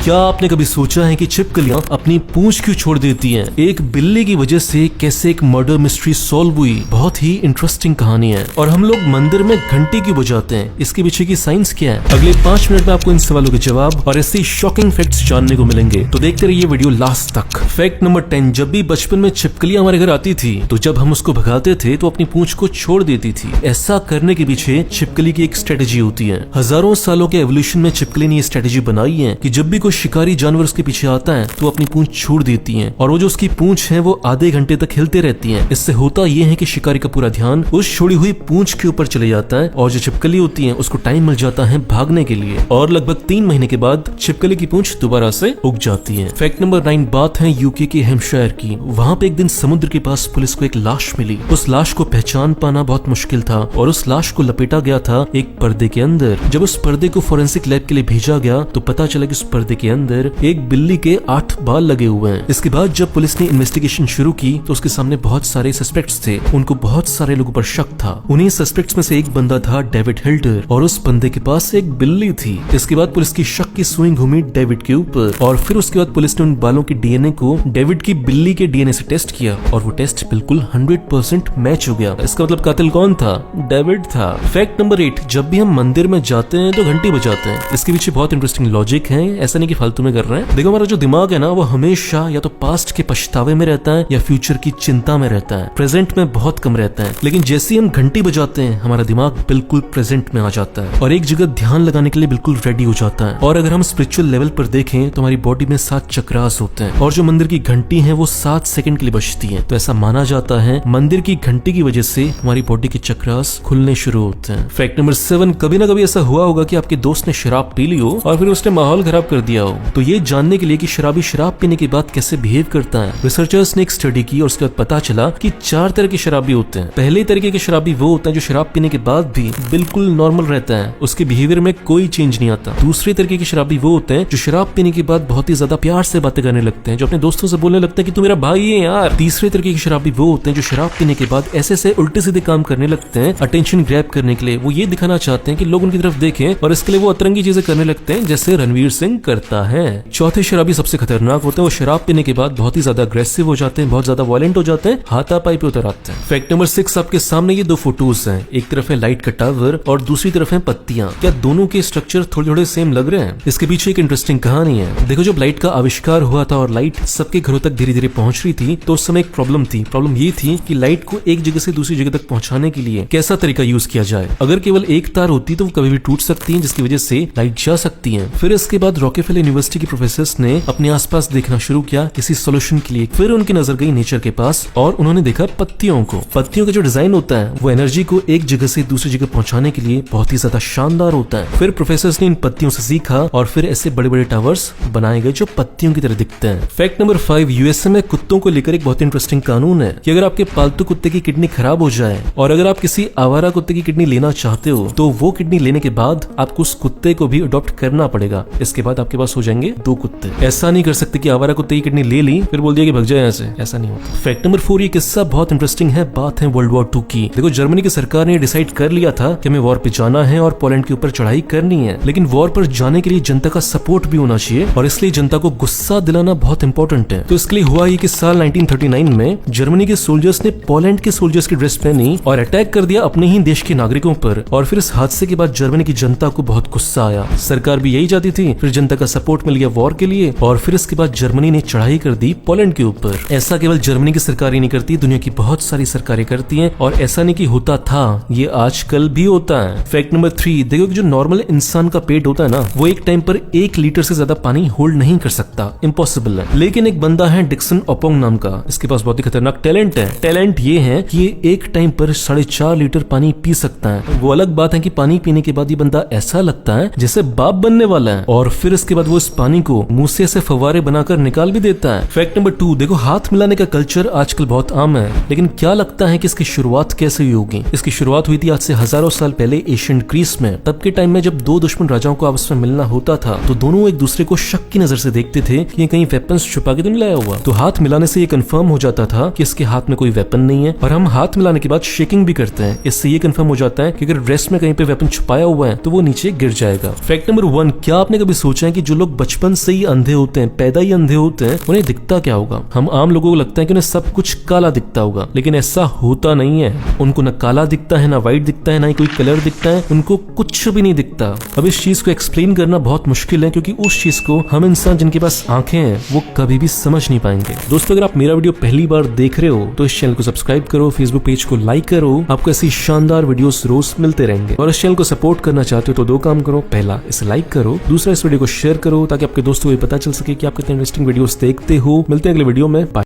क्या आपने कभी सोचा है कि छिपकलियां अपनी पूंछ क्यों छोड़ देती हैं? एक बिल्ली की वजह से कैसे एक मर्डर मिस्ट्री सॉल्व हुई, बहुत ही इंटरेस्टिंग कहानी है। और हम लोग मंदिर में घंटी क्यों बजाते हैं, इसके पीछे की साइंस क्या है? अगले 5 मिनट में आपको इन सवालों के जवाब और ऐसे शॉकिंग फैक्ट्स जानने को मिलेंगे, तो देखते रहिए वीडियो लास्ट तक। फैक्ट नंबर 10, जब भी बचपन में छिपकलियां हमारे घर आती थी तो जब हम उसको भगाते थे तो अपनी पूंछ को छोड़ देती थी। ऐसा करने के पीछे छिपकली की एक स्ट्रेटेजी होती है। हजारों सालों के एवोल्यूशन में छिपकली ने ये स्ट्रेटेजी बनाई है कि जब भी कोई शिकारी जानवर उसके पीछे आता है तो अपनी पूंछ छोड़ देती है, और वो जो उसकी पूंछ है वो आधे घंटे तक हिलते रहती है। इससे होता ये है कि शिकारी का पूरा ध्यान उस छोड़ी हुई पूंछ के ऊपर चले जाता है और जो छिपकली होती है उसको टाइम मिल जाता है भागने के लिए, और लगभग 3 महीने के बाद छिपकली की पूंछ दोबारा से उग जाती है। फैक्ट नंबर 9, बात है यूके के हेम्पशायर की। वहाँ पे एक दिन समुद्र के पास पुलिस को एक लाश मिली। उस लाश को पहचान पाना बहुत मुश्किल था और उस लाश को लपेटा गया था एक पर्दे के अंदर। जब उस पर्दे को फोरेंसिक लैब के लिए भेजा गया तो पता चला कि उस पर्दे के अंदर एक बिल्ली के 8 बाल लगे हुए हैं। इसके बाद जब पुलिस ने इन्वेस्टिगेशन शुरू की तो उसके सामने बहुत सारे सस्पेक्ट्स थे। उनको बहुत सारे लोगों पर शक था। उन्हीं सस्पेक्ट्स में से एक बंदा था डेविड हिल्डर, और उस बंदे के पास एक बिल्ली थी। इसके बाद पुलिस की शक की सुई घूमी डेविड के ऊपर, और फिर उसके बाद पुलिस ने उन बालों के डीएनए को डेविड की बिल्ली के डीएनए से टेस्ट किया और वो टेस्ट बिल्कुल 100% मैच हो गया। इसका मतलब कातिल कौन था? डेविड था। फैक्ट नंबर 8, जब भी हम मंदिर में जाते हैं तो घंटी बजाते हैं। इसके पीछे बहुत इंटरेस्टिंग लॉजिक है, ऐसा नहीं कि फालतू में कर रहे हैं। देखो, हमारा जो दिमाग है ना वो हमेशा या तो पास्ट के पछतावे में रहता है या फ्यूचर की चिंता में रहता है, प्रेजेंट में बहुत कम रहता है। लेकिन जैसे ही हम घंटी बजाते हैं हमारा दिमाग बिल्कुल प्रेजेंट में आ जाता है और एक जगह ध्यान लगाने के लिए बिल्कुल रेडी हो जाता है। और अगर हम स्पिरिचुअल लेवल पर देखें तो हमारी बॉडी में 7 चक्रास होते हैं, और जो मंदिर की घंटी है वो 7 सेकंड के लिए बजती है। तो ऐसा माना जाता है मंदिर की घंटी की वजह से हमारी बॉडी के चक्रास खुलने शुरू होते हैं। फैक्ट नंबर 7, कभी ना कभी ऐसा हुआ होगा कि आपके दोस्त ने शराब पी ली हो और फिर उसने माहौल खराब कर दिया हो। तो ये जानने के लिए कि शराबी शराब पीने के बाद कैसे बिहेव करता है, रिसर्चर्स ने एक स्टडी की और उसके बाद पता चला कि 4 तरह के शराबी होते हैं। पहले तरीके के शराबी वो होता है जो शराब पीने के बाद भी बिल्कुल नॉर्मल रहता है, उसके बिहेवियर में कोई चेंज नहीं आता। दूसरे तरीके के शराबी वो होते हैं जो शराब पीने के बाद बहुत ही ज्यादा प्यार से बातें करने लगते हैं, जो अपने दोस्तों से बोलने लगते हैं कि तू मेरा भाई है यार। तीसरे तरीके के शराबी वो होते हैं जो शराब पीने के बाद ऐसे उल्टे सीधे काम करने लगते हैं अटेंशन ग्रैब करने के लिए। वो ये दिखाना चाहते हैं कि लोग उनकी तरफ देखें और इसके लिए वो अतरंगी चीजें करने लगते हैं जैसे रणवीर सिंह करता है। चौथे शराबी सबसे खतरनाक होते हैं। वो शराब पीने के बाद बहुत ही ज्यादा अग्रेसिव हो जाते हैं, बहुत ज्यादा वायलेंट हो जाते हैं, हाथापाई पे उतर आते हैं। फैक्ट नंबर 6, आपके सामने ये 2 फोटोज हैं। एक तरफ है लाइट का टावर और दूसरी तरफ है पत्तियां। क्या दोनों के स्ट्रक्चर थोड़े थोड़े सेम लग रहे हैं? इसके पीछे एक इंटरेस्टिंग कहानी है। देखो, जब लाइट का आविष्कार हुआ था और लाइट सबके घरों तक धीरे धीरे पहुंच रही थी तो उस समय एक प्रॉब्लम थी। प्रॉब्लम ये थी कि लाइट को एक जगह से दूसरी जगह तक पहुंचाने के लिए कैसा तरीका यूज किया जाए। अगर केवल एक तार होती तो वो कभी भी टूट सकती है, जिसकी वजह से लाइट जा सकती है। फिर इसके बाद रॉकेफेलर यूनिवर्सिटी के प्रोफेसर्स ने अपने आसपास देखना शुरू किया किसी सोल्यूशन के लिए। फिर उनकी नजर गई नेचर के पास और उन्होंने देखा पत्तियों को। पत्तियों का जो डिजाइन होता है वो एनर्जी को एक जगह से दूसरी जगह पहुंचाने के लिए बहुत ही ज्यादा शानदार होता है। फिर प्रोफेसर्स ने इन पत्तियों से सीखा और फिर ऐसे बड़े बड़े टावर्स बनाए गए जो पत्तियों की तरह दिखते हैं। फैक्ट नंबर 5, यूएसए में कुत्तों को लेकर एक बहुत इंटरेस्टिंग कानून है कि अगर आपके पालतू कुत्ते की किडनी खराब हो जाए और अगर आप किसी आवारा कुत्ते की किडनी लेना चाहते हो तो वो किडनी लेने के बाद आपको उस कुत्ते को भी अडॉप्ट करना पड़ेगा। इसके बाद आपके पास हो जाएंगे 2 कुत्ते। ऐसा नहीं कर सकते कि आवारा कुत्ते की किडनी ले ली फिर बोल दिया कि भग जाए यहाँ से, ऐसा नहीं होता। फैक्ट नंबर 4, ये किस्सा बहुत इंटरेस्टिंग है। बात है वर्ल्ड वॉर 2 की। देखो, जर्मनी की सरकार ने डिसाइड कर लिया था कि हमें वॉर पे जाना है और पोलैंड के ऊपर चढ़ाई करनी है, लेकिन वॉर पर जाने के लिए जनता का सपोर्ट भी होना चाहिए और इसलिए जनता को गुस्सा दिलाना बहुत इंपॉर्टेंट है। तो इसके लिए हुआ ये कि साल 1939 में जर्मनी के सोल्जर्स ने पोलैंड के सोल्जर्स की ड्रेस पहनी और अटैक कर दिया अपने ही देश के नागरिकों पर। और फिर इस हादसे के बाद जर्मनी की जनता को बहुत गुस्सा आया। सरकार भी यही चाहती थी, फिर जनता का सपोर्ट मिल गया वॉर के लिए और फिर इसके बाद जर्मनी ने चढ़ाई कर दी पोलैंड के ऊपर। ऐसा केवल जर्मनी की सरकार ही नहीं करती, दुनिया की बहुत सारी सरकारें करती हैं और ऐसा नहीं कि होता था, ये आजकल भी होता है। फैक्ट नंबर 3, देखो, जो नॉर्मल इंसान का पेट होता है ना वो एक टाइम पर 1 लीटर से ज्यादा पानी होल्ड नहीं कर सकता, इम्पॉसिबल है। लेकिन एक बंदा है डिक्सन ओपोंग नाम का, इसके पास बहुत ही खतरनाक टैलेंट है। टैलेंट ये है कि ये एक टाइम पर 4.5 लीटर पानी पी सकता है। वो अलग बात है कि पानी पीने के बाद ये बंदा ऐसा लगता है जैसे बाप बनने वाला है, और फिर इसके बाद वो इस पानी को मुंह से ऐसे फव्वारे बनाकर निकाल भी देता है। फैक्ट नंबर 2, देखो, हाथ मिलाने का कल्चर आजकल बहुत आम है, लेकिन क्या लगता है कि इसकी शुरुआत कैसे हुई होगी? इसकी शुरुआत हुई थी आज से हजारों साल पहले एशियन ग्रीस में। तब के टाइम में जब 2 दुश्मन राजाओं को आपस में मिलना होता था तो दोनों एक दूसरे को शक की नजर से देखते थे कि ये कहीं वेपन्स छुपा के तो नहीं लाया हुआ। तो हाथ मिलाने से ये कंफर्म हो जाता था कि इसके हाथ में कोई वेपन नहीं है, और हम हाथ मिलाने के बाद शेकिंग भी करते हैं। इससे ये कंफर्म हो जाता है कि अगर ड्रेस में कहीं पे वेपन छुपाया हुआ है तो वो नीचे गिर जाएगा। फैक्ट नंबर 1, क्या आपने कभी सोचा है कि जो लोग बचपन से ही अंधे होते हैं, पैदा ही अंधे होते हैं, उन्हें दिखता क्या होगा? हम आम लोगों को लगता है कि उन्हें सब कुछ काला दिखता होगा, लेकिन ऐसा होता नहीं है। उनको न काला दिखता है, ना व्हाइट दिखता है, ना ही कोई कलर दिखता है, उनको कुछ भी नहीं दिखता। अब इस चीज को एक्सप्लेन करना बहुत मुश्किल है, क्योंकि उस चीज को हम इंसान जिनके पास आंखें हैं वो कभी भी समझ नहीं पाएंगे। दोस्तों, अगर आप मेरा वीडियो पहली बार देख रहे हो तो इस चैनल को सब्सक्राइब करो, फेसबुक पेज को लाइक करो, आपको ऐसी शानदार वीडियोस रोज मिलते रहेंगे। और इस चैनल को सपोर्ट करना चाहते हो तो दो काम करो, पहला इसे लाइक करो, दूसरा इस वीडियो को शेयर करो ताकि आपके दोस्तों को पता चल सके कि आप कितने इंटरेस्टिंग वीडियोस देखते हो। मिलते हैं अगले वीडियो में। बाय।